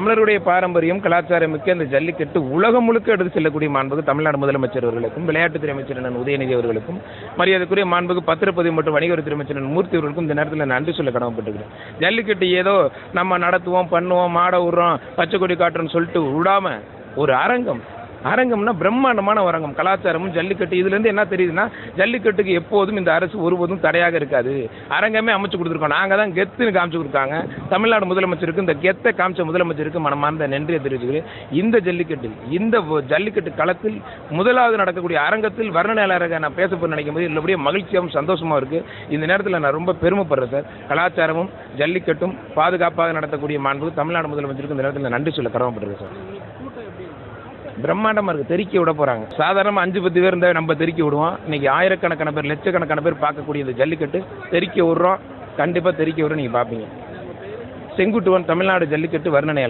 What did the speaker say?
தமிழருடைய பாரம்பரியம் கலாச்சாரம் மிக்க இந்த ஜல்லிக்கட்டு உலகம் முழுக்க எடுத்து செல்லக்கூடிய மாண்புக்கு தமிழ்நாடு முதலமைச்சர் அவர்களுக்கும் விளையாட்டுத்துறை அமைச்சர் உதயநிதி அவர்களுக்கும் மரியாதைக்குரிய மாண்புக்கு பத்திரப்பதிவு மற்றும் வணிகவரித்துறை அமைச்சர் மூர்த்தி அவர்களுக்கும் இந்த நேரத்தில் நன்றி சொல்ல கடமைப்பட்டிருக்கிறேன். ஜல்லிக்கட்டு ஏதோ நம்ம நடத்துவோம் பண்ணுவோம் மாட விடுறோம் பச்சை கொடி காட்டுறோம்னு சொல்லிட்டு விடாம ஒரு அரங்கம்னா பிரம்மாண்டமான அரங்கம். கலாச்சாரமும் ஜல்லிக்கட்டு இதுலேருந்து என்ன தெரியுதுன்னா ஜல்லிக்கட்டுக்கு எப்போதும் இந்த அரசு ஒருபோதும் தடையாக இருக்காது. அரங்கமே அமைச்சு கொடுத்துருக்கோம். நாங்கள் தான் கெத்துன்னு காமிச்சு கொடுத்தாங்க. தமிழ்நாடு முதலமைச்சருக்கு இந்த கெத்தை காமிச்ச முதலமைச்சருக்கு மனமார்ந்த நன்றியை தெரிவிச்சுக்கிறேன். இந்த ஜல்லிக்கட்டு களத்தில் முதலாவது நடக்கக்கூடிய அரங்கத்தில் வர்ணனையாளராக நான் பேச நினைக்கும் போது இல்லபடியே மகிழ்ச்சியாகவும் சந்தோஷமாக இருக்குது. இந்த நேரத்தில் நான் ரொம்ப பெருமைப்படுறேன் சார். கலாச்சாரமும் ஜல்லிக்கட்டும் பாதுகாப்பாக நடத்தக்கூடிய மாண்பு தமிழ்நாடு முதலமைச்சருக்கு இந்த நேரத்தில் நன்றி சொல்ல கடமைப்பட்டிருக்கேன் சார். பிரம்மாண்டமாக இருக்குது. தெறிக்க விட போகிறாங்க. சாதாரணமாக 5-10 பேர் இருந்தால் நம்ம தெறிக்க விடுவோம். இன்றைக்கி ஆயிரக்கணக்கான பேர் லட்சக்கணக்கான பேர் பார்க்கக்கூடிய இந்த ஜல்லிக்கட்டு தெறிக்க விடுறோம். கண்டிப்பாக தெறிக்க விட நீங்கள் பார்ப்பீங்க. செங்குட்டுவன் தமிழ்நாடு ஜல்லிக்கட்டு வர்ணனை